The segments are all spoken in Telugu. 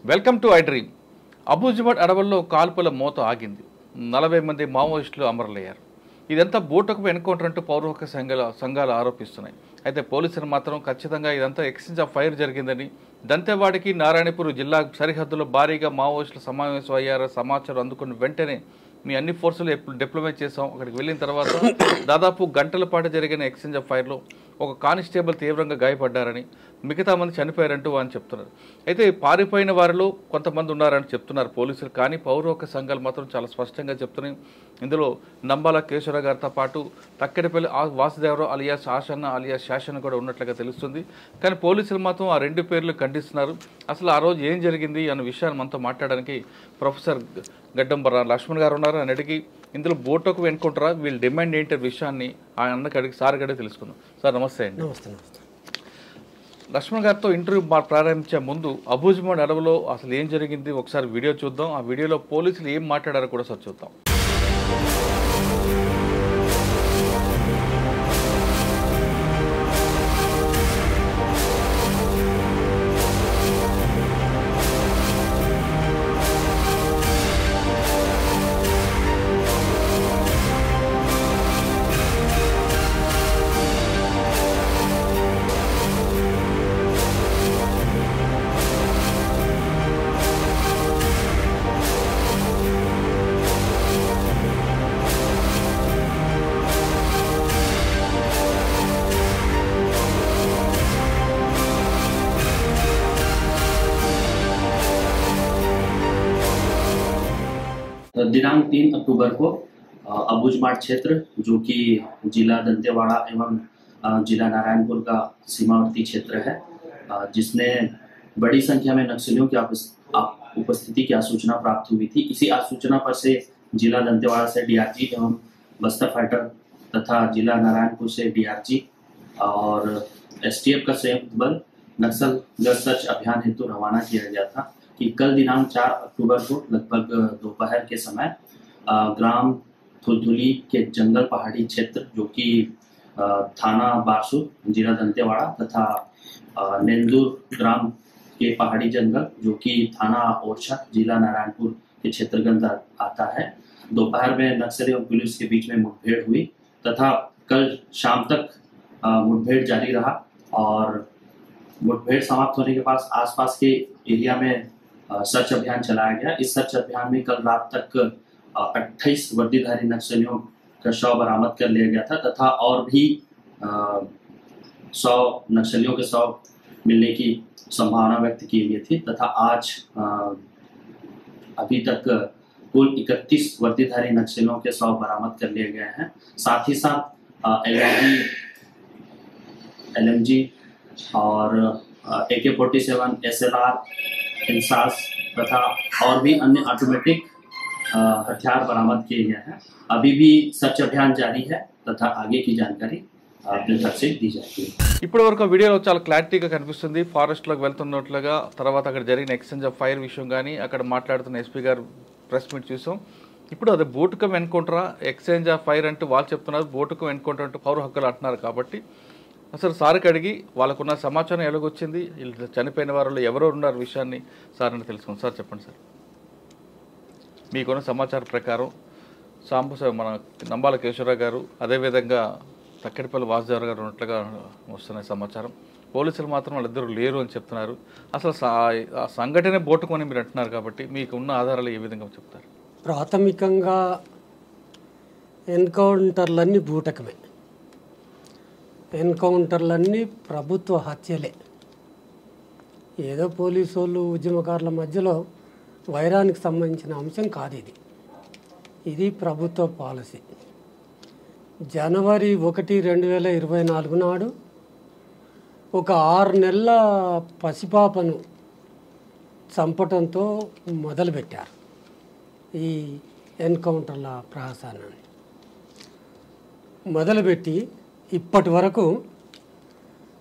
వెల్కమ్ టు ఐ డ్రీమ్. అబూజిబాద్ అడవుల్లో కాల్పుల మోత ఆగింది. 40 మంది మావోయిస్టులు అమరులయ్యారు. ఇదంతా బూటకపు ఎన్కౌంటర్ అంటూ పౌర హక్కు సంఘాలు ఆరోపిస్తున్నాయి. అయితే పోలీసులు మాత్రం ఖచ్చితంగా ఇదంతా ఎక్స్చేంజ్ ఆఫ్ ఫైర్ జరిగిందని, దంతెవాడికి నారాయణపూర్ జిల్లా సరిహద్దులో భారీగా మావోయిస్టులు సమావేశం అయ్యారు సమాచారం అందుకున్న వెంటనే మీ అన్ని ఫోర్సులు డిప్లొమేట్ చేసాం. అక్కడికి వెళ్ళిన తర్వాత దాదాపు గంటల పాటు జరిగిన ఎక్స్చేంజ్ ఆఫ్ ఫైర్లో ఒక కానిస్టేబుల్ తీవ్రంగా గాయపడ్డారని, మిగతా మంది చనిపోయారంటూ అని చెప్తున్నారు. అయితే పారిపోయిన వారిలో కొంతమంది ఉన్నారని చెప్తున్నారు పోలీసులు. కానీ పౌర హక్కు సంఘాలు మాత్రం చాలా స్పష్టంగా చెప్తున్నాయి. ఇందులో నంబాల కేశవరావు గారితో పాటు తక్కెడపల్లి వాసుదేవరావు అలియాస్ ఆశన్న అలియాస్ శాసన కూడా ఉన్నట్లుగా తెలుస్తుంది. కానీ పోలీసులు మాత్రం ఆ రెండు పేర్లు ఖండిస్తున్నారు. అసలు ఆ రోజు ఏం జరిగింది అన్న విషయాన్ని మనతో మాట్లాడడానికి ప్రొఫెసర్ గడ్డంబర లక్ష్మణ్ గారు ఉన్నారు. అని అడిగి ఇందులో బోటోకు వెనుకుంటారా, వీళ్ళు డిమాండ్ ఏంటి విషయాన్ని ఆ అన్నకి అడిగి సార్ గడే తెలుసుకుందాం. సార్ నమస్తే అండి. నమస్తే. లక్ష్మణ్ గారితో ఇంటర్వ్యూ ప్రారంభించే ముందు అబూజిబాద్ అడవిలో అసలు ఏం జరిగింది ఒకసారి వీడియో చూద్దాం. ఆ వీడియోలో పోలీసులు ఏం మాట్లాడారో కూడా సార్ చూద్దాం. दिनांक 3 अक्टूबर को अबूजबाद क्षेत्र जो कि जिला दंतेवाड़ा एवं जिला नारायणपुर का सीमावर्ती क्षेत्र है, जिसने बड़ी संख्या में नक्सलियों की उपस्थिति की सूचना प्राप्त हुई थी। इसी सूचना पर से जिला दंतेवाड़ा से डीआरजी एवं बस्तर फाइटर तथा जिला नारायणपुर से डीआरजी और एसटीएफ का संयुक्त बल नक्सल गश्त सर्च अभियान हेतु रवाना किया गया था कि कल दिनांक 4 अक्टूबर को लगभग दोपहर के समय ग्राम थुलथुली के जंगल पहाड़ी क्षेत्र जो कि थाना बारसूर जिला दंतेवाड़ा तथा नेंदूर ग्राम के पहाड़ी जंगल जो कि थाना ओरछा जिला नारायणपुर के क्षेत्र के अंदर आता है, दोपहर में नक्सली और पुलिस के बीच में मुठभेड़ हुई तथा कल शाम तक मुठभेड़ जारी रहा और मुठभेड़ समाप्त होने के पास आसपास के एरिया में सर्च अभियान चलाया गया। इस सर्च अभियान में कल रात तक 28 वर्दीधारी नक्सलियों का शव बरामद कर लिया गया था तथा और भी 100 नक्सलियों के शव मिलने की संभावना व्यक्त की गई थी तथा आज अभी तक कुल 31 वर्दीधारी नक्सलियों के शव बरामद कर लिए गए हैं। साथ ही साथ LMG और AK-47 SLR इंसास तथा और भी अन्य ऑटोमेटिक हथियार बरामद किए गए हैं। अभी भी सर्च अभियान जारी है तथा आगे की जानकारी अपने तरफ से दी जाएगी। ఇప్పటి వరకు వీడియోలో చాలా క్లారిటీగా కనిపిస్తుంది. ఫారెస్ట్లోకి వెళ్తున్నట్లుగా, తర్వాత అక్కడ జరిగిన ఎక్స్చేంజ్ ఆఫ్ ఫైర్ విషయం కానీ అక్కడ మాట్లాడుతున్న ఎస్పీ గారు ప్రెస్ మీట్ చూసాం. ఇప్పుడు అది బూటకం ఎన్కౌంటరా, ఎక్స్చేంజ్ ఆఫ్ ఫైర్ అంటూ వాళ్ళు చెప్తున్నారు, బూటకం ఎన్కౌంటర్ అంటూ పౌర హక్కులు అంటున్నారు. కాబట్టి అసలు సార్కి అడిగి వాళ్ళకున్న సమాచారం ఎలాగొచ్చింది, వీళ్ళు చనిపోయిన వారిలో ఎవరో ఉన్నారు విషయాన్ని సార్ అని తెలుసుకోండి. సార్ చెప్పండి సార్, మీకున్న సమాచారం ప్రకారం మన నంబాల కేశవరావు గారు, అదేవిధంగా తక్కెడపల్లి వాసుదేవరావు గారు ఉన్నట్లుగా వస్తున్న సమాచారం. పోలీసులు మాత్రం వాళ్ళిద్దరూ లేరు అని చెప్తున్నారు. అసలు ఆ సంఘటనే బోటుకొని మీరు అంటున్నారు కాబట్టి మీకు ఉన్న ఆధారాలు ఏ విధంగా చెప్తారు? ప్రాథమికంగా ఎన్కౌంటర్లన్నీ బూటకమే, ఎన్కౌంటర్లన్నీ ప్రభుత్వ హత్యలే. ఏదో పోలీసు వాళ్ళు ఉద్యమకారుల మధ్యలో వైరానికి సంబంధించిన అంశం కాదు ఇది. ఇది ప్రభుత్వ పాలసీ. జనవరి 1, 2024 నాడు ఒక 6 నెలల పసిపాపను చంపటంతో మొదలుపెట్టారు ఈ ఎన్కౌంటర్ల ప్రహసనాన్ని. మొదలుపెట్టి ఇప్పటి వరకు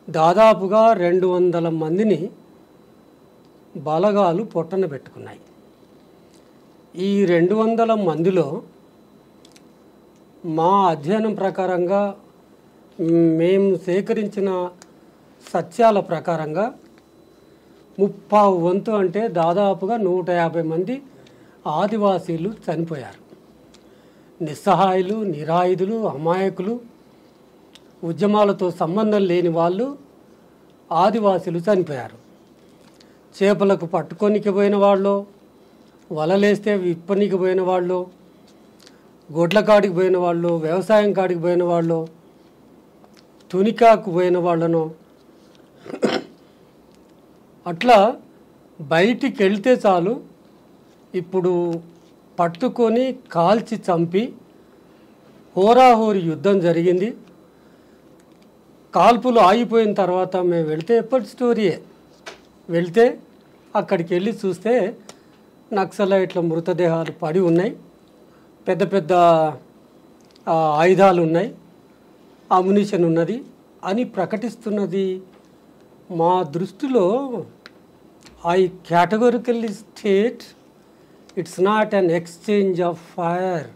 దాదాపుగా 200 మందిని బలగాలు పొట్టన పెట్టుకున్నాయి. ఈ 200 మందిలో మా అధ్యయనం ప్రకారంగా మేము సేకరించిన సత్యాల ప్రకారంగా ముప్పావు వంతు అంటే దాదాపుగా 150 మంది ఆదివాసీలు చనిపోయారు. నిస్సహాయులు, నిరాయుధులు, అమాయకులు, ఉద్యమాలతో సంబంధం లేని వాళ్ళు ఆదివాసీలు చనిపోయారు. చేపలకు పట్టుకొనికి పోయిన వాళ్ళు, వలలేస్తే విప్పనికి పోయిన వాళ్ళు, గొడ్ల కాడికి పోయిన వాళ్ళు, వ్యవసాయం కాడికి పోయిన వాళ్ళు, తునికాకు పోయిన వాళ్ళను అట్లా బయటికి వెళ్తే చాలు ఇప్పుడు పట్టుకొని కాల్చి చంపి హోరాహోరి యుద్ధం జరిగింది. కాల్పులు ఆగిపోయిన తర్వాత మేము వెళ్తే ఎప్పటి స్టోరీయే. వెళ్తే అక్కడికి వెళ్ళి చూస్తే నక్సలైట్ల మృతదేహాలు పడి ఉన్నాయి, పెద్ద పెద్ద ఆయుధాలు ఉన్నాయి, అమ్యునిషన్ ఉన్నది అని ప్రకటిస్తున్నది. మా దృష్టిలో I categorically state it's not an exchange of fire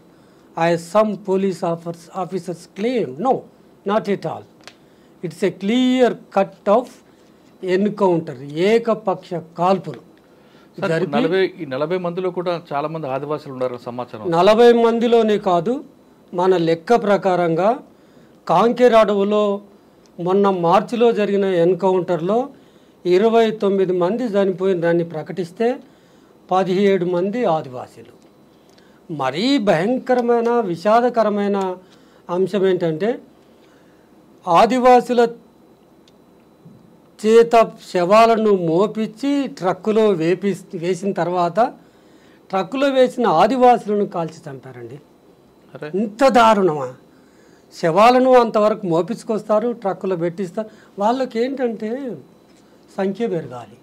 as some police officers claim. No, not at all. It's a clear cut of encounter, ఏకపక్ష కాల్పులు. 40 మందిలో కూడా చాలా మంది ఆదివాసులు ఉన్నారని సమాచారం. 40 మందిలోనే కాదు, మన లెక్క ప్రకారంగా కాంకేర్ అడవులో మొన్న మార్చిలో జరిగిన ఎన్కౌంటర్లో 29 మంది చనిపోయినని ప్రకటిస్తే 17 మంది ఆదివాసీలు. మరీ భయంకరమైన విషాదకరమైన అంశం ఏంటంటే ఆదివాసుల చేత శవాలను మోపించి ట్రక్కులో వేసిన తర్వాత ట్రక్కులో వేసిన ఆదివాసులను కాల్చి చంపారండి. ఇంత దారుణమా? శవాలను అంతవరకు మోపించుకొస్తారు, ట్రక్కులో పెట్టిస్తారు. వాళ్ళకి ఏంటంటే సంఖ్య పెరగాలి.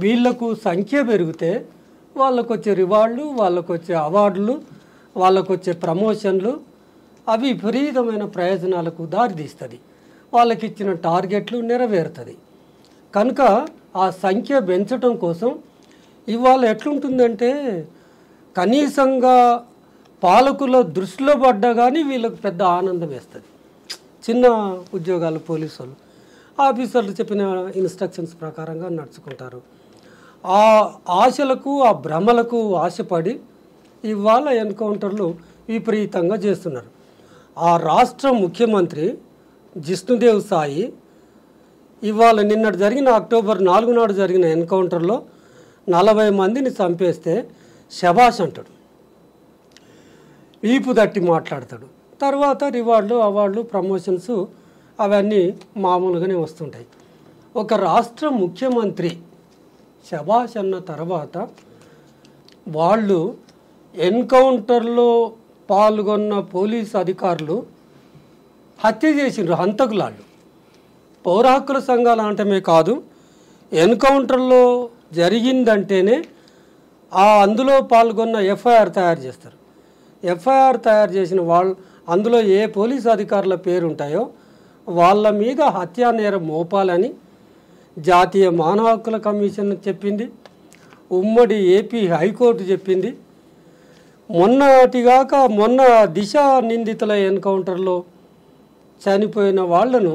వీళ్లకు సంఖ్య పెరిగితే వాళ్ళకు వచ్చే రివార్డులు, వాళ్ళకు వచ్చే అవార్డులు, వాళ్ళకు వచ్చే ప్రమోషన్లు అవి విపరీతమైన ప్రయోజనాలకు దారితీస్తుంది. వాళ్ళకి ఇచ్చిన టార్గెట్లు నెరవేరుతుంది. కనుక ఆ సంఖ్య పెంచడం కోసం ఇవాళ ఎట్లుంటుందంటే కనీసంగా పాలకుల దృష్టిలో పడ్డా కానీ వీళ్ళకు పెద్ద ఆనందం వేస్తుంది. చిన్న ఉద్యోగాలు పోలీసు ఆఫీసర్లు చెప్పిన ఇన్స్ట్రక్షన్స్ ప్రకారంగా నడుచుకుంటారు. ఆ ఆశలకు, ఆ భ్రమలకు ఆశపడి ఇవాళ ఎన్కౌంటర్లు విపరీతంగా చేస్తున్నారు. ఆ రాష్ట్ర ముఖ్యమంత్రి జిష్ణుదేవ్ సాయి ఇవాళ నిన్నటి జరిగిన అక్టోబర్ 4 నాడు జరిగిన ఎన్కౌంటర్లో 40 మందిని చంపేస్తే శభాష్ అంటాడు, వీపు తట్టి మాట్లాడతాడు. తర్వాత రివార్డులు, అవార్డులు, ప్రమోషన్స్ అవన్నీ మామూలుగానే వస్తుంటాయి. ఒక రాష్ట్ర ముఖ్యమంత్రి శభాష్ అన్న తర్వాత వాళ్ళు ఎన్కౌంటర్లో పాల్గొన్న పోలీసు అధికారులు హత్య చేసిండ్రు, హంతకులాళ్ళు. పౌర హక్కుల సంఘాలు అంటమే కాదు, ఎన్కౌంటర్లో జరిగిందంటేనే అందులో పాల్గొన్న ఎఫ్ఐఆర్ తయారు చేస్తారు. ఎఫ్ఐఆర్ తయారు చేసిన వాళ్ళు అందులో ఏ పోలీసు అధికారుల పేరు ఉంటాయో వాళ్ళ మీద హత్యా నేరం మోపాలని జాతీయ మానవ హక్కుల కమిషన్ చెప్పింది, ఉమ్మడి ఏపీ హైకోర్టు చెప్పింది. మొన్న దిశ నిందితుల ఎన్కౌంటర్లో చనిపోయిన వాళ్లను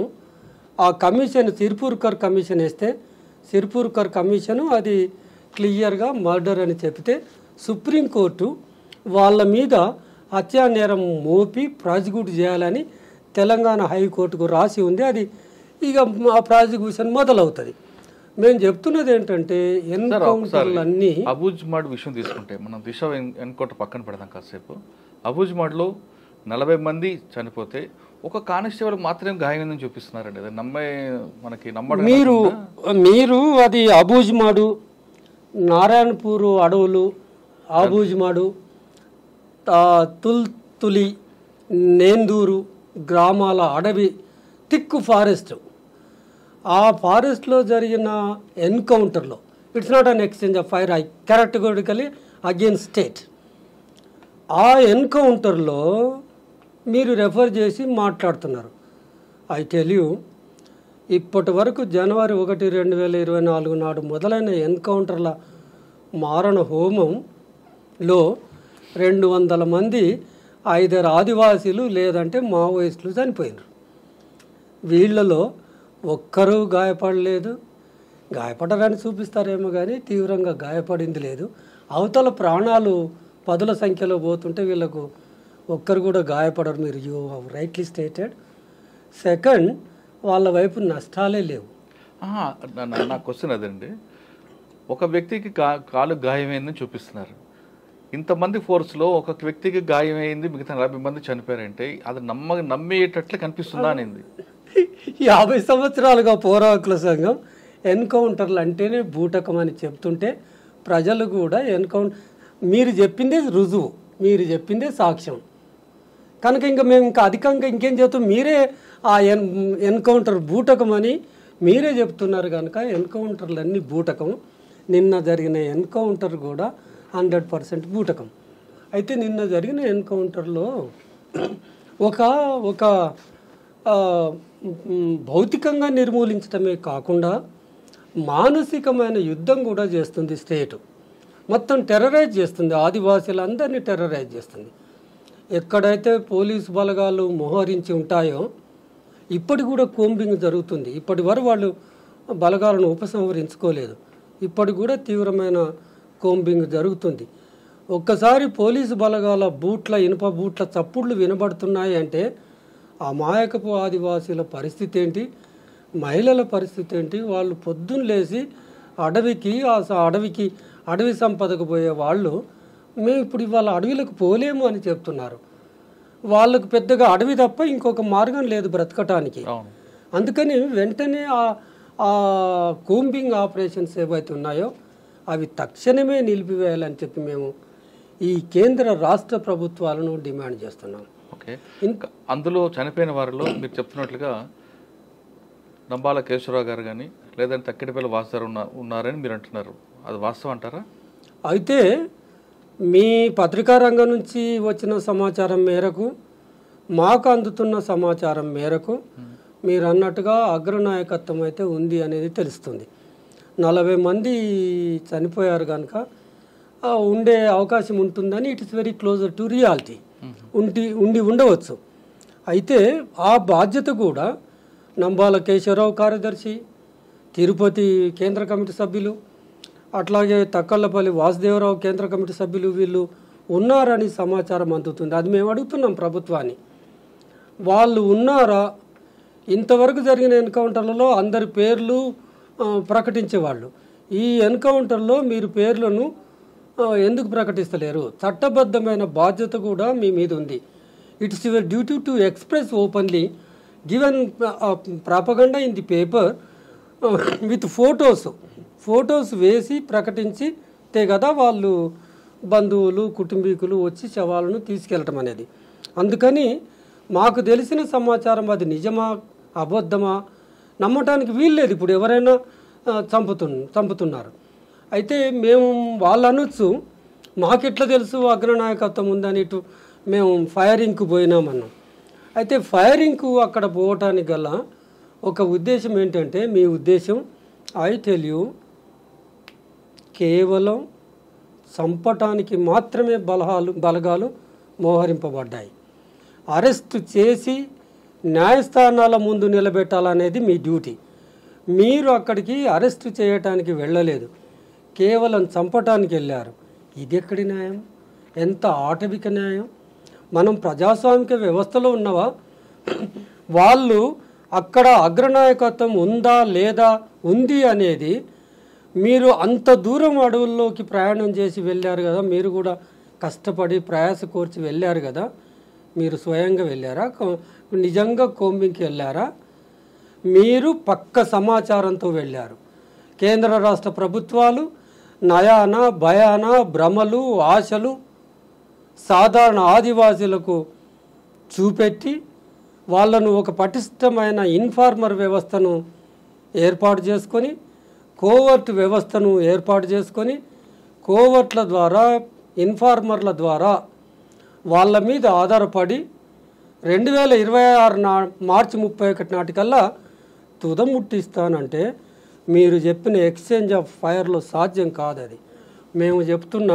ఆ కమిషన్ సిర్పూర్కర్ కమిషన్ వేస్తే సిర్పూర్కర్ కమిషను అది క్లియర్గా మర్డర్ అని చెప్తే సుప్రీంకోర్టు వాళ్ళ మీద హత్యా నేరం మోపి ప్రాసిక్యూట్ చేయాలని తెలంగాణ హైకోర్టుకు రాసి ఉంది. అది ఇక ఆ ప్రాసిక్యూషన్ మొదలవుతుంది. మేము చెప్తున్నది ఏంటంటే ఎన్కౌంటర్లన్నీ అబూజ్మాడ్ విషయం తీసుకుంటే మనం దిశ ఎన్కౌంటర్ పక్కన పెడదాం కాసేపు. అబూజ్మాడ్లో 40 మంది చనిపోతే ఒక కానిస్టేబుల్ మాత్రమే గాయమైందని చూపిస్తున్నారండి. అది మనకి నమ్మడం మీరు అది అబూజ్మాడు, నారాయణపూర్ అడవులు, అబూజ్మాడు, తుల్తులి, నేందూరు గ్రామాల అడవి థిక్ ఫారెస్ట్. ఆ ఫారెస్ట్లో జరిగిన ఎన్కౌంటర్లో it's not an exchange of fire, I categorically against state. ఆ ఎన్కౌంటర్లో మీరు రెఫర్ చేసి మాట్లాడుతున్నారు. ఐ టెల్ యూ, ఇప్పటి వరకు జనవరి 1, 2024 నాడు మొదలైన ఎన్కౌంటర్ల మారణ హోమంలో 200 మంది ఐదరు ఆదివాసీలు లేదంటే మావోయిస్టులు చనిపోయినారు. వీళ్ళలో ఒక్కరూ గాయపడలేదు, గాయపడ్డారని చూపిస్తారేమో కానీ తీవ్రంగా గాయపడింది లేదు. అవతల ప్రాణాలు పదుల సంఖ్యలో పోతుంటే వీళ్ళకు ఒక్కరు కూడా గాయపడరు. మీరు యూ రైట్లీ స్టేటెడ్. సెకండ్, వాళ్ళ వైపు నష్టాలే లేవు. నా క్వశ్చన్ అదండి. ఒక వ్యక్తికి కాలు గాయమైందని చూపిస్తున్నారు. ఇంతమంది ఫోర్స్లో ఒక వ్యక్తికి గాయమైంది, మిగతా 40 మంది చనిపోయారంటే అది నమ్మేటట్లే కనిపిస్తుందా అనేది. 50 సంవత్సరాలుగా పోరాకుల సంఘం ఎన్కౌంటర్లు అంటేనే బూటకం అని చెప్తుంటే ప్రజలు కూడా మీరు చెప్పిందే రుజువు, మీరు చెప్పిందే సాక్ష్యం కనుక ఇంకా మేము ఇంకా అధికంగా ఇంకేం చెప్తాం. మీరే ఆ ఎన్కౌంటర్ బూటకం అని మీరే చెప్తున్నారు కనుక ఎన్కౌంటర్లన్నీ బూటకం. నిన్న జరిగిన ఎన్కౌంటర్ కూడా 100% బూటకం. అయితే నిన్న జరిగిన ఎన్కౌంటర్లో ఒక భౌతికంగా నిర్మూలించడమే కాకుండా మానసికమైన యుద్ధం కూడా చేస్తుంది స్టేటు. మొత్తం టెర్రరైజ్ చేస్తుంది, ఆదివాసీలందరినీ టెర్రరైజ్ చేస్తుంది. ఎక్కడైతే పోలీసు బలగాలు మోహరించి ఉంటాయో ఇప్పటి కూడా కోంబింగ్ జరుగుతుంది. ఇప్పటి వరకు వాళ్ళు బలగాలను ఉపసంహరించుకోలేదు. ఇప్పటి కూడా తీవ్రమైన కోంబింగ్ జరుగుతుంది. ఒక్కసారి పోలీసు బలగాల ఇనుప బూట్ల చప్పుళ్ళు వినబడుతున్నాయి అంటే ఆ మాయకపు ఆదివాసీల పరిస్థితి ఏంటి, మహిళల పరిస్థితి ఏంటి? వాళ్ళు పొద్దున్న లేచి అడవి సంపదకు పోయే వాళ్ళు మేము ఇప్పుడు ఇవాళ అడవిలకు పోలేము అని చెప్తున్నారు. వాళ్ళకు పెద్దగా అడవి తప్ప ఇంకొక మార్గం లేదు బ్రతకటానికి. అందుకని వెంటనే ఆ కోంబింగ్ ఆపరేషన్స్ ఏవైతే ఉన్నాయో అవి తక్షణమే నిలిపివేయాలని చెప్పి మేము ఈ కేంద్ర రాష్ట్ర ప్రభుత్వాలను డిమాండ్ చేస్తున్నాం. ఓకే, ఇంకా అందులో చనిపోయిన వారిలో మీరు చెప్తున్నట్లుగా నంబాల కేశవరావు గారు కానీ లేదంటే తక్కిడిపల్లి వాసుగారు ఉన్నారని మీరు అంటున్నారు. అది వాస్తవం అంటారా? అయితే మీ పత్రికా రంగం నుంచి వచ్చిన సమాచారం మేరకు, మాకు అందుతున్న సమాచారం మేరకు మీరు అన్నట్టుగా అగ్రనాయకత్వం అయితే ఉంది అనేది తెలుస్తుంది. 40 మంది చనిపోయారు కనుక ఉండే అవకాశం ఉంటుందని it is very closer to reality ఉండవచ్చు. అయితే ఆ బాధ్యత కూడా నంబాల కేశవరావు కార్యదర్శి, తిరుపతి కేంద్ర కమిటీ సభ్యులు, అట్లాగే తక్కళ్ళపల్లి వాసుదేవరావు కేంద్ర కమిటీ సభ్యులు వీళ్ళు ఉన్నారని సమాచారం అందుతుంది. అది మేము అడుగుతున్నాం ప్రభుత్వాన్ని, వాళ్ళు ఉన్నారా? ఇంతవరకు జరిగిన ఎన్కౌంటర్లలో అందరి పేర్లు ప్రకటించేవాళ్ళు. ఈ ఎన్కౌంటర్లో మీరు పేర్లను ఎందుకు ప్రకటిస్తలేరు? చట్టబద్ధమైన బాధ్యత కూడా మీ మీద ఉంది. It's your duty to express openly given propaganda in the paper with photos వేసి ప్రకటించితే కదా వాళ్ళు బంధువులు కుటుంబీకులు వచ్చి శవాలను తీసుకెళ్ళటం అనేది. అందుకని మాకు తెలిసిన సమాచారం అది నిజమా అబద్ధమా నమ్మటానికి వీల్లేదు. ఇప్పుడు ఎవరైనా చంపుతున్నారు. అయితే మేము వాళ్ళు అనొచ్చు మాకెట్లా తెలుసు అగ్రనాయకత్వం ఉందని, ఇటు మేము ఫైరింగ్కు పోయినామన్నాం. అయితే ఫైరింగ్కు అక్కడ పోవటానికి గల ఒక ఉద్దేశం ఏంటంటే, మీ ఉద్దేశం ఐ టెల్ యూ, కేవలం చంపటానికి మాత్రమే బలగాలు మోహరింపబడ్డాయి. అరెస్టు చేసి న్యాయస్థానాల ముందు నిలబెట్టాలనేది మీ డ్యూటీ. మీరు అక్కడికి అరెస్టు చేయటానికి వెళ్ళలేదు, కేవలం చంపటానికి వెళ్ళారు. ఇది ఎక్కడి న్యాయం? ఎంత ఆటవిక న్యాయం? మనం ప్రజాస్వామిక వ్యవస్థలో ఉన్నవా? వాళ్ళు అక్కడ అగ్రనాయకత్వం ఉందా లేదా ఉంది అనేది మీరు అంత దూరం అడవుల్లోకి ప్రయాణం చేసి వెళ్ళారు కదా, మీరు కూడా కష్టపడి ప్రయాస కోర్చి వెళ్ళారు కదా, మీరు స్వయంగా వెళ్ళారా? నిజంగా కోంబింగ్కి వెళ్ళారా? మీరు పక్క సమాచారంతో వెళ్ళారు. కేంద్ర రాష్ట్ర ప్రభుత్వాలు నయాన భయాన భ్రమలు ఆశలు సాధారణ ఆదివాసీలకు చూపెట్టి వాళ్ళను ఒక పటిష్టమైన ఇన్ఫార్మర్ వ్యవస్థను ఏర్పాటు చేసుకొని, కోవర్ట్ వ్యవస్థను ఏర్పాటు చేసుకొని, కోవర్ట్ల ద్వారా ఇన్ఫార్మర్ల ద్వారా వాళ్ళ మీద ఆధారపడి 2026 మార్చి 31 నాటికల్లా తుదముట్టిస్తానంటే మీరు చెప్పిన ఎక్స్చేంజ్ ఆఫ్ ఫైర్లో సాధ్యం కాదు. అది మేము చెప్తున్న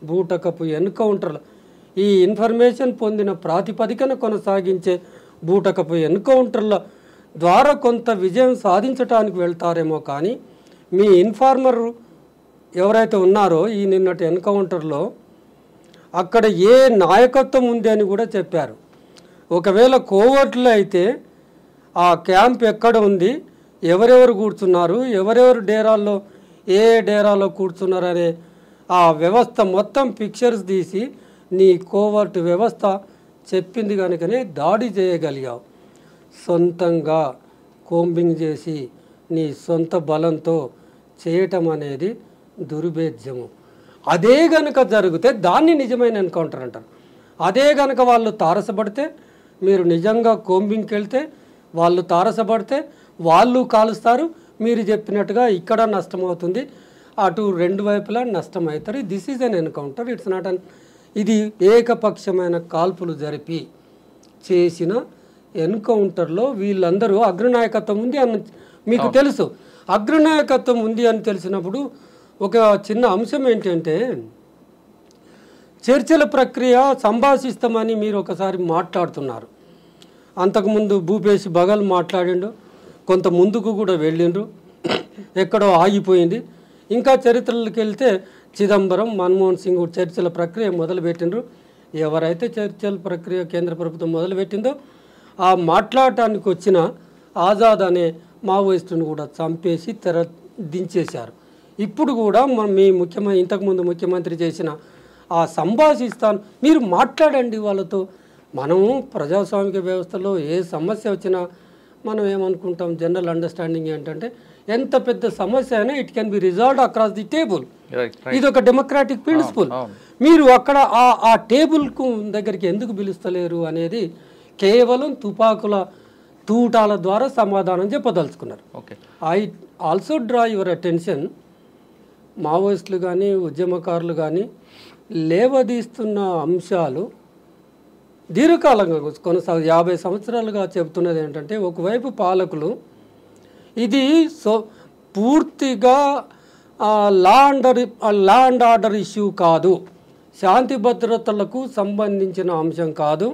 బూటకపు ఎన్కౌంటర్లు, ఈ ఇన్ఫర్మేషన్ పొందిన ప్రాతిపదికన కొనసాగించే బూటకపు ఎన్కౌంటర్ల ద్వారా కొంత విజయం సాధించడానికి వెళ్తారేమో కానీ మీ ఇన్ఫార్మర్ ఎవరైతే ఉన్నారో ఈ నిన్నటి ఎన్కౌంటర్లో అక్కడ ఏ నాయకత్వం ఉంది అని కూడా చెప్పారు. ఒకవేళ కోవర్ట్లో అయితే ఆ క్యాంప్ ఎక్కడ ఉంది, ఎవరెవరు కూర్చున్నారు, ఎవరెవరు డేరాల్లో ఏ డేరాలో కూర్చున్నారు అనే ఆ వ్యవస్థ మొత్తం పిక్చర్స్ తీసి నీ కోవర్ట్ వ్యవస్థ చెప్పింది కనుకనే దాడి చేయగలిగావు. సొంతంగా కోంబింగ్ చేసి నీ సొంత బలంతో చేయటం అనేది దుర్భేద్యము. అదే గనక జరిగితే దాన్ని నిజమైన ఎన్కౌంటర్ అంటారు. అదే గనక వాళ్ళు తారసపడితే, మీరు నిజంగా కోంబింగ్కి వెళ్తే వాళ్ళు తారసపడితే వాళ్ళు కాలుస్తారు, మీరు చెప్పినట్టుగా ఇక్కడ నష్టమవుతుంది, అటు రెండు వైపులా నష్టం అవుతారు. This is an encounter, it's not అన్. ఇది ఏకపక్షమైన కాల్పులు జరిపి చేసిన ఎన్కౌంటర్లో వీళ్ళందరూ అగ్రనాయకత్వం ఉంది అని మీకు తెలుసు. అగ్రనాయకత్వం ఉంది అని తెలిసినప్పుడు ఒక చిన్న అంశం ఏంటంటే, చర్చల ప్రక్రియ సంభాషిస్తామని మీరు ఒకసారి మాట్లాడుతున్నారు. అంతకుముందు భూపేష్ బగల్ మాట్లాడిండు, కొంత ముందుకు కూడా వెళ్ళిండ్రు, ఎక్కడో ఆగిపోయింది. ఇంకా చరిత్రలకు వెళ్తే చిదంబరం, మన్మోహన్ సింగ్ చర్చల ప్రక్రియ మొదలుపెట్టిండ్రు. ఎవరైతే చర్చల ప్రక్రియ కేంద్ర ప్రభుత్వం మొదలుపెట్టిందో ఆ మాట్లాడటానికి వచ్చిన ఆజాద్ అనే మావోయిస్టును కూడా చంపేసి దించేశారు. ఇప్పుడు కూడా మీ ఇంతకుముందు ముఖ్యమంత్రి చేసిన ఆ సంభాషిస్తాను, మీరు మాట్లాడండి వాళ్ళతో. మనము ప్రజాస్వామిక వ్యవస్థలో ఏ సమస్య వచ్చినా మనం ఏమనుకుంటాం, జనరల్ అండర్స్టాండింగ్ ఏంటంటే ఎంత పెద్ద సమస్య అయినా it can be resolved across the table. ఇది ఒక డెమోక్రాటిక్ ప్రిన్సిపల్. మీరు అక్కడ ఆ టేబుల్కు దగ్గరికి ఎందుకు పిలుస్తలేరు అనేది కేవలం తుపాకుల తూటాల ద్వారా సమాధానం చెప్పదలుచుకున్నారు. I also draw your attention, మావోయిస్టులు కానీ ఉద్యమకారులు కానీ లేవదీస్తున్న అంశాలు దీర్ఘకాలంగా కొనసాగు 50 సంవత్సరాలుగా చెబుతున్నది ఏంటంటే, ఒకవైపు పాలకులు ఇది పూర్తిగా లా అండ్ ఆర్డర్ ఇష్యూ కాదు, శాంతి భద్రతలకు సంబంధించిన అంశం కాదు,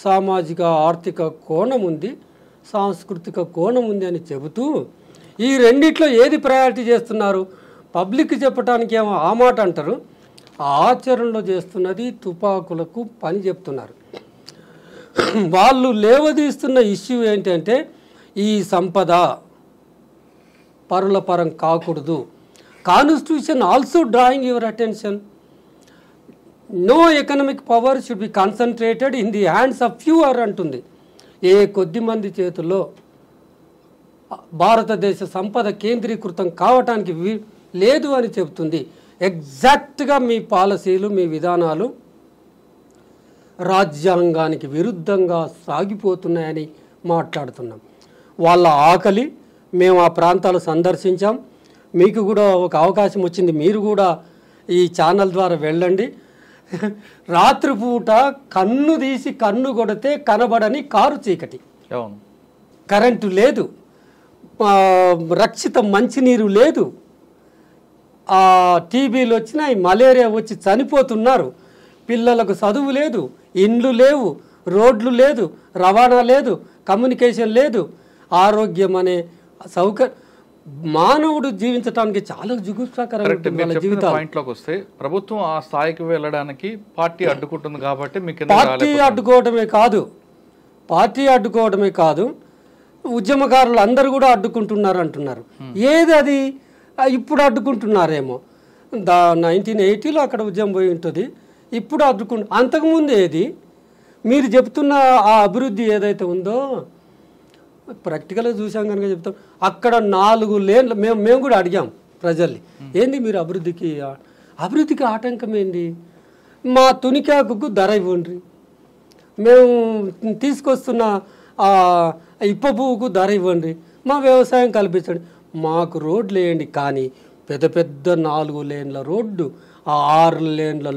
సామాజిక ఆర్థిక కోణం ఉంది, సాంస్కృతిక కోణం ఉంది అని చెబుతూ ఈ రెండిట్లో ఏది ప్రయారిటీ చేస్తున్నారు? పబ్లిక్ చెప్పడానికి ఏమో ఆ మాట అంటారు, ఆచరణలో చేస్తున్నది తుపాకులకు పని చెప్తున్నారు. వాళ్ళు లేవదీస్తున్న ఇష్యూ ఏంటంటే ఈ సంపద పరుల పరం కాకూడదు. Constitution also drawing your attention, no economic power should be concentrated in the hands of fewer అంటుంది. ఏ కొద్ది మంది చేతుల్లో భారతదేశ సంపద కేంద్రీకృతం కావటానికి లేదు అని చెబుతుంది. ఎగ్జాక్ట్గా మీ పాలసీలు, మీ విధానాలు రాజ్యాంగానికి విరుద్ధంగా సాగిపోతున్నాయని మాట్లాడుతున్నాం. వాళ్ళ ఆకలి, మేము ఆ ప్రాంతాలు సందర్శించాం, మీకు కూడా ఒక అవకాశం వచ్చింది, మీరు కూడా ఈ ఛానల్ ద్వారా వెళ్ళండి. రాత్రిపూట కన్ను తీసి కన్ను కొడితే కనబడని కారు చీకటి, కరెంటు లేదు, రక్షిత మంచినీరు లేదు, టీబీలు వచ్చినాయి, మలేరియా వచ్చి చనిపోతున్నారు, పిల్లలకు చదువు లేదు, ఇండ్లు లేవు, రోడ్లు లేదు, రవాణా లేదు, కమ్యూనికేషన్ లేదు, ఆరోగ్యం అనే సౌకర్యం, మానవుడు జీవించడానికి చాలా జుగుప్సాకరంగా జీవితాలు. పాయింట్లోకి వస్తే ప్రభుత్వం ఆ స్థాయికి వెళ్ళడానికి పార్టీ అడ్డుకుంటుంది కాబట్టి పార్టీ అడ్డుకోవడమే కాదు, ఉద్యమకారులు అందరూ కూడా అడ్డుకుంటున్నారు అంటున్నారు. ఏది అది ఇప్పుడు అడ్డుకుంటున్నారేమో, 1980లో అక్కడ ఉద్యమం పోయి ఉంటుంది, ఇప్పుడు అంతకుముందు ఏది మీరు చెప్తున్న ఆ అభివృద్ధి ఏదైతే ఉందో ప్రాక్టికల్గా చూసాం కనుక చెప్తాం. అక్కడ 4 లేన్లు మేము కూడా అడిగాం ప్రజల్ని, ఏంది మీరు అభివృద్ధికి ఆటంకం ఏంది, మా తునికాకు ధర ఇవ్వండి, మేము తీసుకొస్తున్న ఇప్ప పువ్వుకు ధర ఇవ్వండి, మా వ్యవసాయం కల్పించండి, మాకు రోడ్లు వేయండి. కానీ పెద్ద పెద్ద 4 లేన్ల రోడ్డు, 6 లేన్ల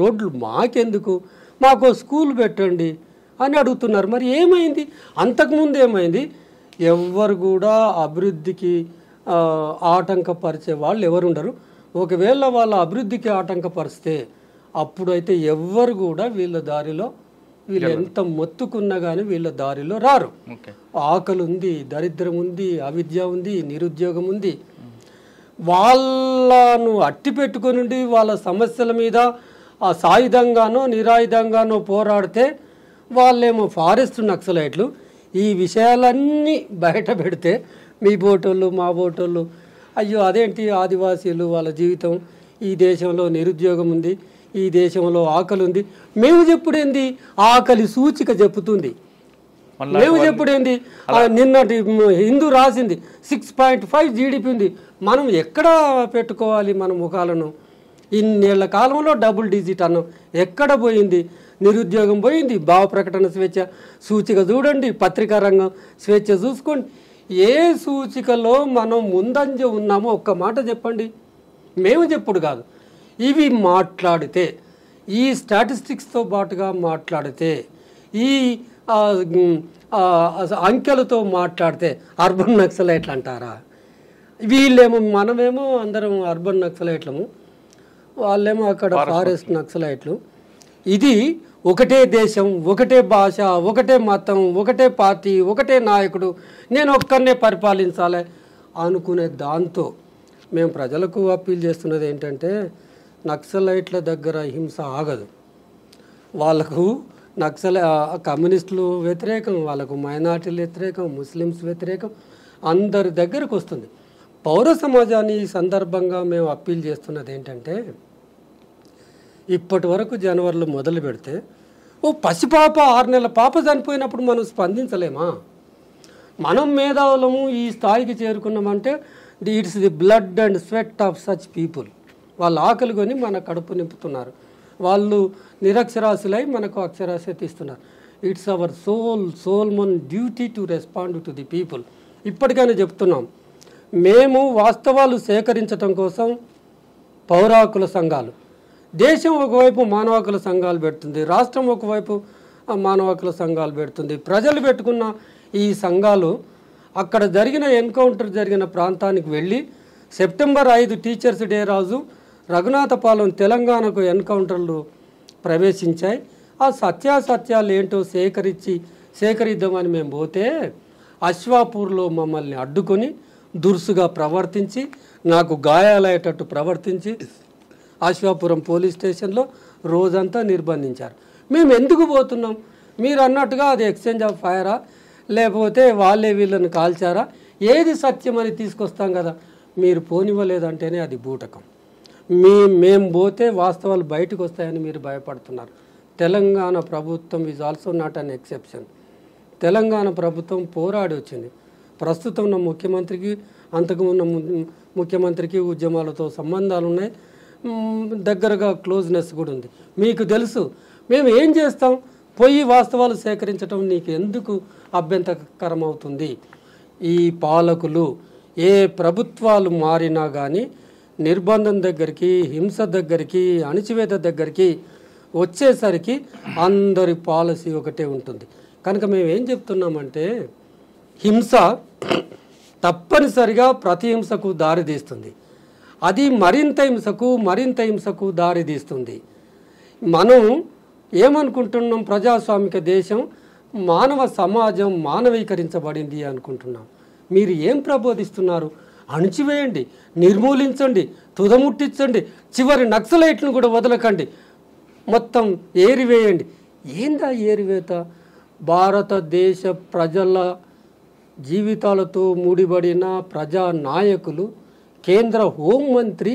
రోడ్లు మాకెందుకు, మాకు స్కూల్ పెట్టండి అని అడుగుతున్నారు. మరి ఏమైంది? అంతకుముందు ఏమైంది? ఎవరు కూడా అభివృద్ధికి ఆటంకపరిచే వాళ్ళు ఎవరు ఉండరు. ఒకవేళ వాళ్ళ అభివృద్ధికి ఆటంకపరిస్తే అప్పుడైతే ఎవ్వరు కూడా వీళ్ళ దారిలో, వీళ్ళు ఎంత మొత్తుకున్నా కానీ వీళ్ళ దారిలో రారు. ఆకలి ఉంది, దరిద్రం ఉంది, అవిద్య ఉంది, నిరుద్యోగం ఉంది. వాళ్ళను అట్టి పెట్టుకుని వాళ్ళ సమస్యల మీద ఆ సాయుధంగానో నిరాయుధంగానో పోరాడితే వాళ్ళేమో ఫారెస్ట్ నక్సలైట్లు. ఈ విషయాలన్నీ బయట పెడితే మీ బోటోళ్ళు మా బోటోళ్ళు అయ్యో అదేంటి ఆదివాసీలు వాళ్ళ జీవితం, ఈ దేశంలో నిరుద్యోగం ఉంది, ఈ దేశంలో ఆకలి ఉంది. మేము చెప్పుడేంది ఆకలి సూచిక చెప్పుతుంది. మేము చెప్పుడేంది నిన్నటి హిందూ రాసింది 6.5 జీడిపి ఉంది. మనం ఎక్కడ పెట్టుకోవాలి మన ముఖాలను? ఇన్నేళ్ల కాలంలో డబుల్ డిజిట్ అన్నాం, ఎక్కడ పోయింది? నిరుద్యోగం పోయింది, భావ ప్రకటన స్వేచ్ఛ సూచిక చూడండి, పత్రికా రంగం స్వేచ్ఛ చూసుకోండి. ఏ సూచికలో మనం ముందంజ ఉన్నామో ఒక్క మాట చెప్పండి. మేము చెప్పుడు కాదు, ఇవి మాట్లాడితే, ఈ స్టాటిస్టిక్స్తో పాటుగా మాట్లాడితే, ఈ అంకెలతో మాట్లాడితే అర్బన్ నక్సలైట్లు అంటారా? వీళ్ళేమో మనమేమో అందరం అర్బన్ నక్సలైట్లము, వాళ్ళేమో అక్కడ ఫారెస్ట్ నక్సలైట్లు. ఇది ఒకటే దేశం, ఒకటే భాష, ఒకటే మతం, ఒకటే పార్టీ, ఒకటే నాయకుడు, నేను ఒక్కరినే పరిపాలించాలి అనుకునే దాంతో మేము ప్రజలకు అప్పీల్ చేస్తున్నది ఏంటంటే, నక్సలైట్ల దగ్గర హింస ఆగదు. వాళ్ళకు కమ్యూనిస్టులు వ్యతిరేకం, వాళ్ళకు మైనార్టీలు వ్యతిరేకం, ముస్లిమ్స్ వ్యతిరేకం, అందరి దగ్గరకు వస్తుంది. పౌర సమాజాన్ని ఈ సందర్భంగా మేము అప్పీల్ చేస్తున్నది ఏంటంటే, ఇప్పటి వరకు జనవరిలో మొదలు పెడితే ఓ పసిపాప 6 నెలల పాప చనిపోయినప్పుడు మనం స్పందించలేమా? మనం మేధావులము ఈ స్థాయికి చేరుకున్నామంటే it's the blood and sweat of such people. వాళ్ళు ఆకలి కొని మన కడుపు నింపుతున్నారు, వాళ్ళు నిరక్షరాస్యులై మనకు అక్షరాస్యత ఇస్తున్నారు. It's our Solomon duty to respond to the people. ఇప్పటికైనా చెప్తున్నాం, మేము వాస్తవాలు సేకరించడం కోసం పౌర హక్కుల సంఘాలు, దేశం ఒకవైపు మానవ హక్కుల సంఘాలు పెడుతుంది, రాష్ట్రం ఒకవైపు మానవ హక్కుల సంఘాలు పెడుతుంది, ప్రజలు పెట్టుకున్న ఈ సంఘాలు అక్కడ జరిగిన ఎన్కౌంటర్ జరిగిన ప్రాంతానికి వెళ్ళి సెప్టెంబర్ 5 టీచర్స్ డే రోజు రఘునాథపాలెం తెలంగాణకు ఎన్కౌంటర్లు ప్రవేశించాయి. ఆ సత్యాసత్యాలు ఏంటో సేకరిద్దామని మేము పోతే అశ్వాపూర్లో మమ్మల్ని అడ్డుకొని దురుసుగా ప్రవర్తించి, నాకు గాయాలయ్యేటట్టు ప్రవర్తించి అశ్వాపురం పోలీస్ స్టేషన్లో రోజంతా నిర్బంధించారు. మేము ఎందుకు పోతున్నాం? మీరు అన్నట్టుగా అది ఎక్స్చేంజ్ ఆఫ్ ఫైరా, లేకపోతే వాళ్ళే వీళ్ళని కాల్చారా, ఏది సత్యం అని తీసుకొస్తాం కదా. మీరు పోనివ్వలేదంటేనే అది బూటకం. మేము పోతే వాస్తవాలు బయటకు వస్తాయని మీరు భయపడుతున్నారు. తెలంగాణ ప్రభుత్వం is also not an exception. Telangana ప్రభుత్వం పోరాడి వచ్చింది. ప్రస్తుతం ఉన్న ముఖ్యమంత్రికి, అంతకుమున్న ముఖ్యమంత్రికి ఉద్యమాలతో సంబంధాలు ఉన్నాయి, దగ్గరగా క్లోజ్నెస్ కూడా ఉంది. మీకు తెలుసు మేము ఏం చేస్తాం, పోయి వాస్తవాలు సేకరించడం నీకు ఎందుకు అభ్యంతరకరం అవుతుంది? ఈ పాలకులు ఏ ప్రభుత్వాలు మారినా కానీ నిర్బంధం దగ్గరికి, హింస దగ్గరికి, అణిచివేత దగ్గరికి వచ్చేసరికి అందరి పాలసీ ఒకటే ఉంటుంది. కనుక మేము ఏం చెప్తున్నామంటే, హింస తప్పనిసరిగా ప్రతిహింసకు దారితీస్తుంది. అది మరింత హింసకు దారితీస్తుంది. మనం ఏమనుకుంటున్నాం, ప్రజాస్వామిక దేశం, మానవ సమాజం మానవీకరించబడింది అనుకుంటున్నాం. మీరు ఏం ప్రబోధిస్తున్నారు? అణిచివేయండి, నిర్మూలించండి, తుదముట్టించండి, చివరి నక్సలైట్లను కూడా వదలకండి, మొత్తం ఏరివేయండి. ఏందా ఏరివేత? భారతదేశ ప్రజల జీవితాలతో ముడిపడిన ప్రజా నాయకులు, కేంద్ర హోంమంత్రి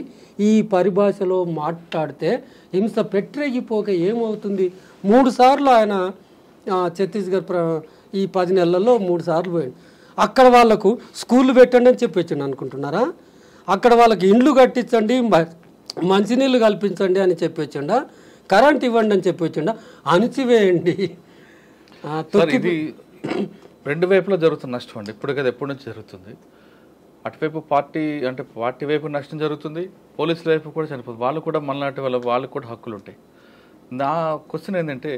ఈ పరిభాషలో మాట్లాడితే హింస పెట్టరేగిపోక ఏమవుతుంది? 3 సార్లు ఆయన ఛత్తీస్గఢ్ ఈ 10 నెలల్లో 3 సార్లు పోయింది. అక్కడ వాళ్ళకు స్కూళ్ళు పెట్టండి అని చెప్పొచ్చిండు అనుకుంటున్నారా? అక్కడ వాళ్ళకి ఇండ్లు కట్టించండి, మంచినీళ్ళు కల్పించండి అని చెప్పొచ్చిండా? కరెంట్ ఇవ్వండి అని చెప్పొచ్చిండా? అణిచివేయండి. ఇది 2 వైపులో జరుగుతున్న నష్టం అండి. ఇప్పుడు కదా ఎప్పటి నుంచి జరుగుతుంది. అటువైపు పార్టీ వైపు నష్టం జరుగుతుంది, పోలీసుల వైపు కూడా చనిపోతుంది. వాళ్ళు కూడా మనలాంటి వాళ్ళకు కూడా హక్కులు ఉంటాయి. నా క్వశ్చన్ ఏంటంటే,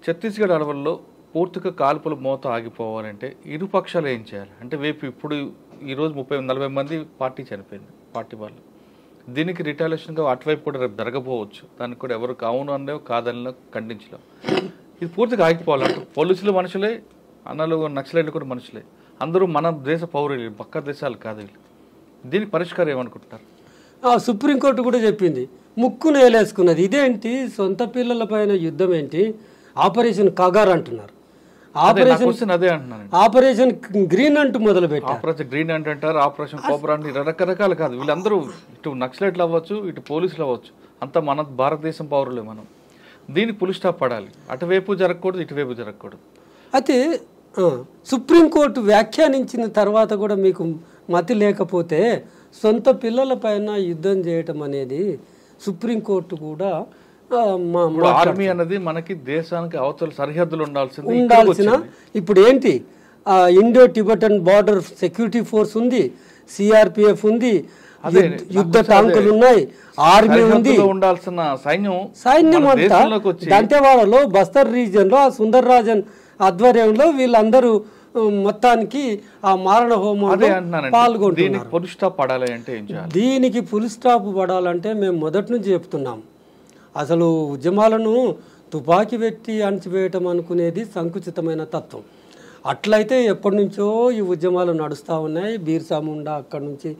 ఛత్తీస్గఢ్ అడవుల్లో పూర్తిగా కాల్పుల మోత ఆగిపోవాలంటే ఇరు పక్షాలు ఏం చేయాలి? అంటే ఇప్పుడు ఈరోజు 30-40 మంది పార్టీ చనిపోయింది, పార్టీ వాళ్ళు. దీనికి రిటాలియేషన్గా అటువైపు కూడా రేపు జరగపోవచ్చు. దానికి కూడా ఎవరు అవును అనలేవు, కాదనలేవు, ఖండించలేవు. ఇది పూర్తిగా ఆగిపోవాలంటే పోలీసులు మనుషులే, అన్నలు నక్సలైట్లు కూడా మనుషులే, అందరూ మన దేశ పౌరులు, పక్క దేశాలు కాదు వీళ్ళు. దీనికి పరిష్కారం ఏమనుకుంటున్నారు? సుప్రీంకోర్టు కూడా చెప్పింది, ముక్కు నేలేసుకున్నది. ఇదేంటి సొంత పిల్లల పైన యుద్ధం ఏంటి? ఆపరేషన్ కగార్ అంటున్నారు, ఆపరేషన్ గ్రీన్ అంటూ మొదలు పెట్టారు. ఆపరేషన్ గ్రీన్ అంటారు, ఆపరేషన్ కోబ్రా అంటే రకరకాలు కాదు. వీళ్ళందరూ ఇటు నక్సలైట్లు అవ్వచ్చు, ఇటు పోలీసులు అవ్వచ్చు, అంతా మన భారతదేశం పౌరులే. మనం దీనికి పులి స్టాప్ పడాలి. అటువైపు జరగకూడదు, ఇటువైపు జరగకూడదు. అయితే సుప్రీంకోర్టు వ్యాఖ్యానించిన తర్వాత కూడా మీకు మతి లేకపోతే సొంత పిల్లల పైన యుద్ధం చేయటం అనేది సుప్రీంకోర్టు కూడా ఆర్మీ అనేది మనకి దేశానికి అవతల సరిహద్దులు ఉండాల్సిన ఇప్పుడు ఏంటి Indo Tibetan border security force ఉంది, సిఆర్పిఎఫ్ ఉంది, యుద్ధ ట్యాంకులు ఉన్నాయి, ఆర్మీ ఉంది, ఉండాల్సిన సైన్యం అంతా దంతెవాడలో బస్తర్ రీజియన్ లో ఆ సుందర్ రాజన్ ఆధ్వర్యంలో వీళ్ళందరూ మొత్తానికి ఆ మారణ హోమంలో పాల్గొంటున్నారు. దీనికి ఫుల్ స్టాప్ పడాలంటే మేము మొదటి నుంచి చెప్తున్నాం, అసలు ఉద్యమాలను తుపాకీ పెట్టి అణచివేయటం అనుకునేది సంకుచితమైన తత్వం. అట్లయితే ఎప్పటి నుంచో ఈ ఉద్యమాలు నడుస్తూ ఉన్నాయి. బీర్సా ముండా అక్కడి నుంచి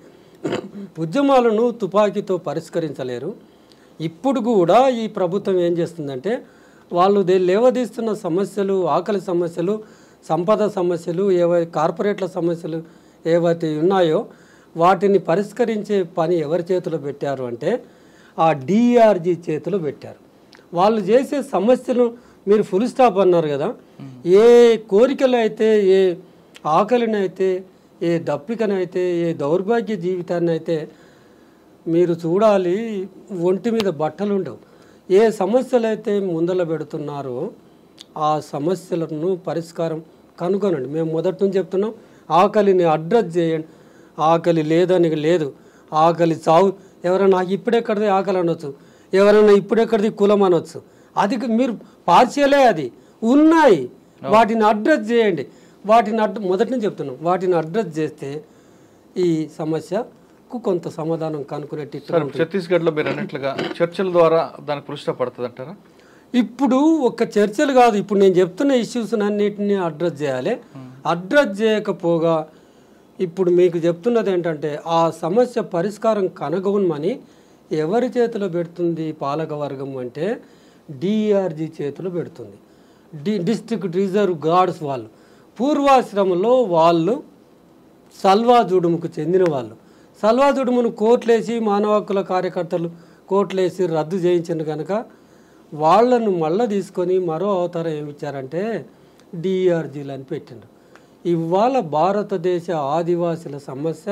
ఉద్యమాలను తుపాకీతో పరిష్కరించలేరు. ఇప్పుడు కూడా ఈ ప్రభుత్వం ఏం చేస్తుందంటే వాళ్ళు లేవదీస్తున్న సమస్యలు, ఆకలి సమస్యలు, సంపద సమస్యలు, కార్పొరేట్ల సమస్యలు ఏవైతే ఉన్నాయో వాటిని పరిష్కరించే పని ఎవరి చేతిలో పెట్టారు అంటే ఆ డిఆర్జీ చేతిలో పెట్టారు. వాళ్ళు చేసే సమస్యలు మీరు ఫుల్ స్టాప్ అన్నారు కదా, ఏ కోరికలు అయితే, ఏ ఆకలినైతే, ఏ దప్పికనైతే, ఏ దౌర్భాగ్య జీవితాన్ని అయితే మీరు చూడాలి, ఒంటి మీద బట్టలు ఉండవు. ఏ సమస్యలు అయితే ముందల పెడుతున్నారో ఆ సమస్యలను పరిష్కారం కనుగొనండి. మేము మొదటి నుంచి చెప్తున్నాం, ఆకలిని అడ్రస్ చేయండి. ఆకలి లేదని లేదు, ఆకలి చావు. ఎవరైనా నాకు ఇప్పుడెక్కడిది ఆకలి అనొచ్చు, ఎవరైనా ఇప్పుడెక్కడిది కులం అనొచ్చు. అది మీరు పార్షియలే, అది ఉన్నాయి, వాటిని అడ్రస్ చేయండి. మొదటి నుంచి చెప్తున్నాం, వాటిని అడ్రస్ చేస్తే ఈ సమస్యకు కొంత సమాధానం కనుక్కునేట్టు. ఛత్తీస్గఢ్లో మీరు అన్నట్లుగా చర్చల ద్వారా దానికి పురుష పడుతుంది అంటారా? ఇప్పుడు ఒక్క చర్చలు కాదు, ఇప్పుడు నేను చెప్తున్న ఇష్యూస్ అన్నిటిని అడ్రస్ చేయాలి. అడ్రస్ చేయకపోగా ఇప్పుడు మీకు చెప్తున్నది ఏంటంటే ఆ సమస్య పరిష్కారం కనుగొనమని ఎవరి చేతిలో పెడుతుంది పాలక వర్గం అంటే డిఆర్జీ చేతిలో పెడుతుంది. డిస్ట్రిక్ట్ రిజర్వ్ గార్డ్స్ వాళ్ళు పూర్వాశ్రమంలో వాళ్ళు సల్వాజుడుముకు చెందిన వాళ్ళు. సల్వాజుడుమును కోట్లేసి మానవ హక్కుల కార్యకర్తలు కోట్లేసి రద్దు చేయించారు కనుక వాళ్ళను మళ్ళీ తీసుకొని మరో అవతారం ఏమిచ్చారంటే డిఆర్జీలు అని పెట్టిండ్రు. ఇవాళ భారతదేశ ఆదివాసుల సమస్య,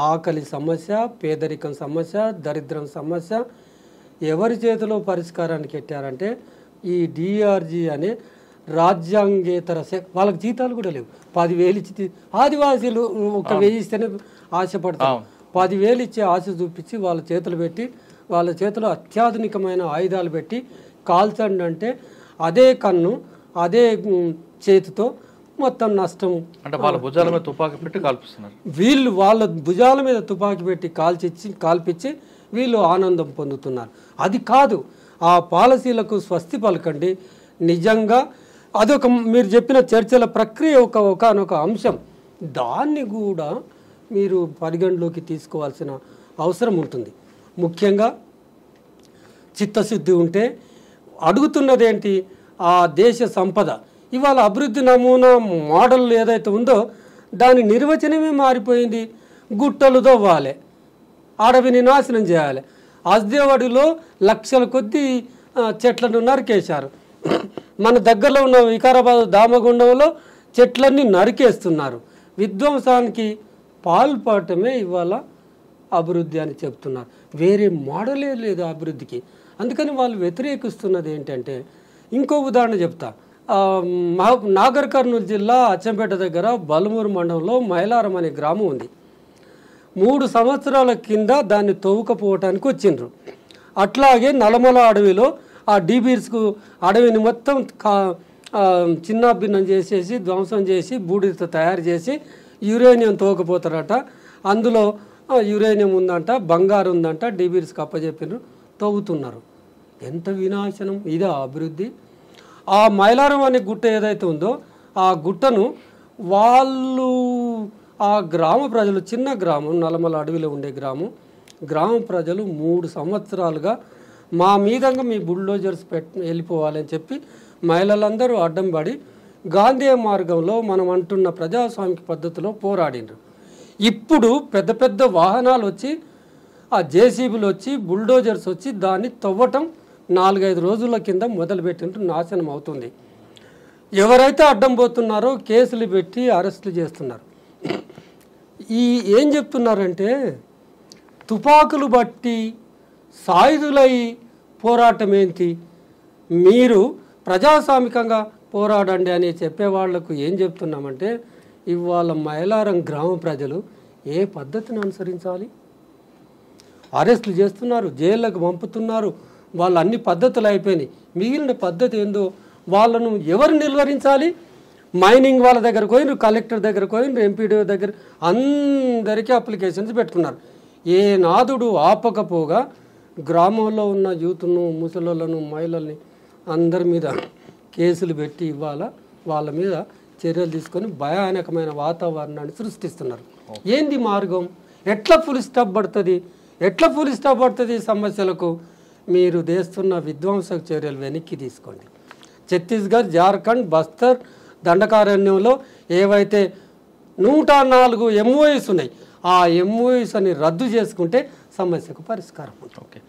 ఆకలి సమస్య, పేదరికం సమస్య, దరిద్రం సమస్య ఎవరి చేతిలో పరిష్కారానికి పెట్టారంటే ఈ డిఆర్జీ అనే రాజ్యాంగేతర వాళ్ళకి జీతాలు కూడా లేవు. 10,000 ఇచ్చి ఆదివాసీలు 1,000 ఇస్తేనే ఆశపడతారు. 10,000 ఇచ్చి ఆశ చూపించి వాళ్ళ చేతులు పెట్టి వాళ్ళ చేతిలో అత్యాధునికమైన ఆయుధాలు పెట్టి కాల్చండి అంటే అదే కన్ను అదే చేతితో మొత్తం నష్టం. అంటే వాళ్ళ భుజాల మీద తుపాకీ పెట్టి కాల్పిస్తున్నారు. వీళ్ళు వాళ్ళ భుజాల మీద తుపాకీ పెట్టి కాల్పించి వీళ్ళు ఆనందం పొందుతున్నారు. అది కాదు, ఆ పాలసీలకు స్వస్తి పలకండి. నిజంగా అదొక మీరు చెప్పిన చర్చల ప్రక్రియ ఒకనొక అంశం, దాన్ని కూడా మీరు పరిగణలోకి తీసుకోవాల్సిన అవసరం ఉంటుంది. ముఖ్యంగా చిత్తశుద్ధి ఉంటే అడుగుతున్నది ఏంటి, ఆ దేశ సంపద ఇవాళ అభివృద్ధి నమూనా మోడల్ ఏదైతే ఉందో దాని నిర్వచనమే మారిపోయింది. గుట్టలు తవ్వాలి, అడవిని నాశనం చేయాలి. అజ్దేవాడిలో లక్షల కొద్దీ చెట్లను నరికేశారు. మన దగ్గరలో ఉన్న వికారాబాద్ దామగుండంలో చెట్లన్నీ నరికేస్తున్నారు. విధ్వంసానికి పాల్పడటమే ఇవాళ అభివృద్ధి అని చెప్తున్నారు. వేరే మోడలే లేదు అభివృద్ధికి. అందుకని వాళ్ళు వ్యతిరేకిస్తున్నది ఏంటంటే, ఇంకో ఉదాహరణ చెప్తా. నాగర్ కర్నూలు జిల్లా అచ్చంపేట దగ్గర బలమూరు మండలంలో మైలారం అనే గ్రామం ఉంది. 3 సంవత్సరాల కింద దాన్ని తవ్వుకపోవటానికి వచ్చిండ్రు. అట్లాగే నల్లమల అడవిలో ఆ డీబీర్స్కు అడవిని మొత్తం చిన్నాభిన్నం చేసేసి ధ్వంసం చేసి బూడిదతో తయారు చేసి యురేనియం తోకపోతారట. అందులో యురేనియం ఉందంట, బంగారు ఉందంట, డీబీర్స్కి అప్పచెప్పినారు, తవ్వుతున్నారు. ఎంత వినాశనం! ఇదా అభివృద్ధి? ఆ మైలారం అనే గుట్ట ఏదైతే ఉందో ఆ గుట్టను వాళ్ళు ఆ గ్రామ ప్రజలు, చిన్న గ్రామం, నల్లమల అడవిలో ఉండే గ్రామ ప్రజలు 3 సంవత్సరాలుగా మా మీదంగా మీ బుల్డోజర్స్ వెళ్ళిపోవాలని చెప్పి మహిళలందరూ అడ్డం పడి గాంధీ మార్గంలో మనం అంటున్న ప్రజాస్వామిక పద్ధతిలో పోరాడినారు. ఇప్పుడు పెద్ద పెద్ద వాహనాలు వచ్చి, ఆ జేసీబీలు వచ్చి, బుల్డోజర్స్ వచ్చి దాన్ని తవ్వటం 4-5 రోజుల కింద మొదలుపెట్టినట్టు నాశనం అవుతుంది. ఎవరైతే అడ్డం పోతున్నారో కేసులు పెట్టి అరెస్టులు చేస్తున్నారు. ఏం చెప్తున్నారంటే తుపాకులు బట్టి సాయుధులై పోరాటం ఏంటి, మీరు ప్రజాస్వామికంగా పోరాడండి అని చెప్పేవాళ్లకు ఏం చెప్తున్నామంటే ఇవాళ మైలారం గ్రామ ప్రజలు ఏ పద్ధతిని అనుసరించాలి? అరెస్టులు చేస్తున్నారు, జైళ్ళకు పంపుతున్నారు, వాళ్ళు అన్ని పద్ధతులు అయిపోయినాయి. మిగిలిన పద్ధతి ఏందో వాళ్ళను ఎవరు నిర్వహించాలి? మైనింగ్ వాళ్ళ దగ్గరకు పోయినారు, కలెక్టర్ దగ్గరకు పోయినారు, ఎంపీడీ దగ్గర అందరికీ అప్లికేషన్స్ పెట్టుకున్నారు. ఏ నాదుడు ఆపకపోగా గ్రామంలో ఉన్న యూత్ను, ముసలోళ్ళను, మహిళల్ని అందరి మీద కేసులు పెట్టి ఇవాళ వాళ్ళ మీద చర్యలు తీసుకొని భయానకమైన వాతావరణాన్ని సృష్టిస్తున్నారు. ఏంది మార్గం? ఎట్లా ఫుల్ స్టాప్ పడుతుంది సమస్యలకు? మీరు చేస్తున్న విధ్వంసక చర్యలు వెనక్కి తీసుకోండి. ఛత్తీస్గఢ్, జార్ఖండ్, బస్తర్ దండకారణ్యంలో ఏవైతే 104 MOUs ఉన్నాయి, ఆ MOUs అని రద్దు చేసుకుంటే సమస్యకు పరిష్కారం ఉంటుంది. ఓకే,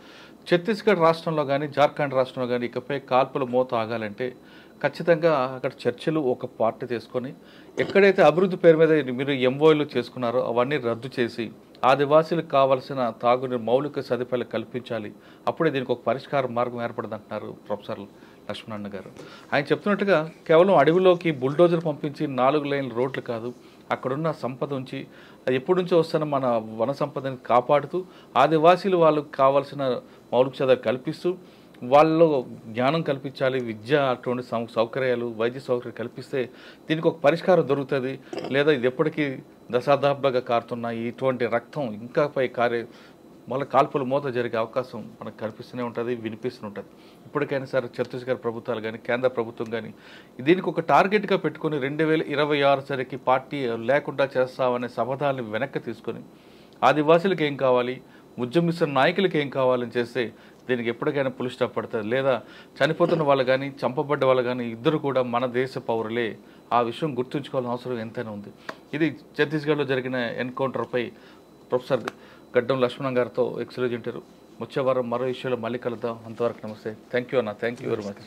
ఛత్తీస్గఢ్ రాష్ట్రంలో కానీ జార్ఖండ్ రాష్ట్రంలో కానీ ఇకపై కాల్పుల మోత ఆగాలంటే ఖచ్చితంగా అక్కడ చర్చలు ఒక పార్టీ తీసుకొని ఎక్కడైతే అభివృద్ధి పేరు మీద మీరు MOUలు చేసుకున్నారో అవన్నీ రద్దు చేసి ఆదివాసీలకు కావాల్సిన తాగునీరు మౌలిక సదుపాయాలు కల్పించాలి. అప్పుడే దీనికి ఒక పరిష్కార మార్గం ఏర్పడదంటున్నారు ప్రొఫెసర్ లక్ష్మణ్ గారు. ఆయన చెప్తున్నట్టుగా కేవలం అడవిలోకి బుల్డోజర్ పంపించి 4 లైన్ల రోడ్లు కాదు, అక్కడున్న సంపద ఉంచి అది ఎప్పటి నుంచో వస్తున్న మన వన సంపదని కాపాడుతూ ఆదివాసీలు వాళ్ళకు కావాల్సిన మౌలిక సదుపాయాలు కల్పిస్తూ వాళ్ళలో జ్ఞానం కల్పించాలి, విద్య అటువంటి సౌకర్యాలు, వైద్య సౌకర్యాలు కల్పిస్తే దీనికి ఒక పరిష్కారం దొరుకుతుంది. లేదా ఇది ఎప్పటికీ దశాబ్దాలుగా కారుతున్న ఇటువంటి రక్తం ఇంకా పై కారే మళ్ళీ కాల్పుల మోత జరిగే అవకాశం మనకు కనిపిస్తూనే ఉంటుంది, వినిపిస్తూనే ఉంటుంది. ఇప్పటికైనా సరే ఛత్తీస్గఢ్ ప్రభుత్వాలు కానీ కేంద్ర ప్రభుత్వం కానీ దీనికి ఒక టార్గెట్గా పెట్టుకుని 2026 సరికి పార్టీ లేకుండా చేస్తామనే శపథాలను వెనక్కి తీసుకొని ఆదివాసులకు ఏం కావాలి, ఉద్యమిస్తున్న నాయకులకు ఏం కావాలని చేస్తే దీనికి ఎప్పటికైనా పులి స్టాప్ పడుతుంది. లేదా చనిపోతున్న వాళ్ళు కానీ చంపబడ్డ వాళ్ళు కానీ ఇద్దరు కూడా మన దేశ పౌరులే. ఆ విషయం గుర్తుంచుకోవాల్సిన అవసరం ఎంతైనా ఉంది. ఇది ఛత్తీస్గఢ్లో జరిగిన ఎన్కౌంటర్పై ప్రొఫెసర్ గడ్డం లక్ష్మణ్ గారితో ఎక్స్క్లూజివ్ ఇంటర్వ్యూ. వచ్చే వారం మరో ఇష్యూలో మళ్ళీ కలుద్దాం. అంతవరకు నమస్తే. థ్యాంక్ యూ అన్న, థ్యాంక్ యూ వెరీ మచ్.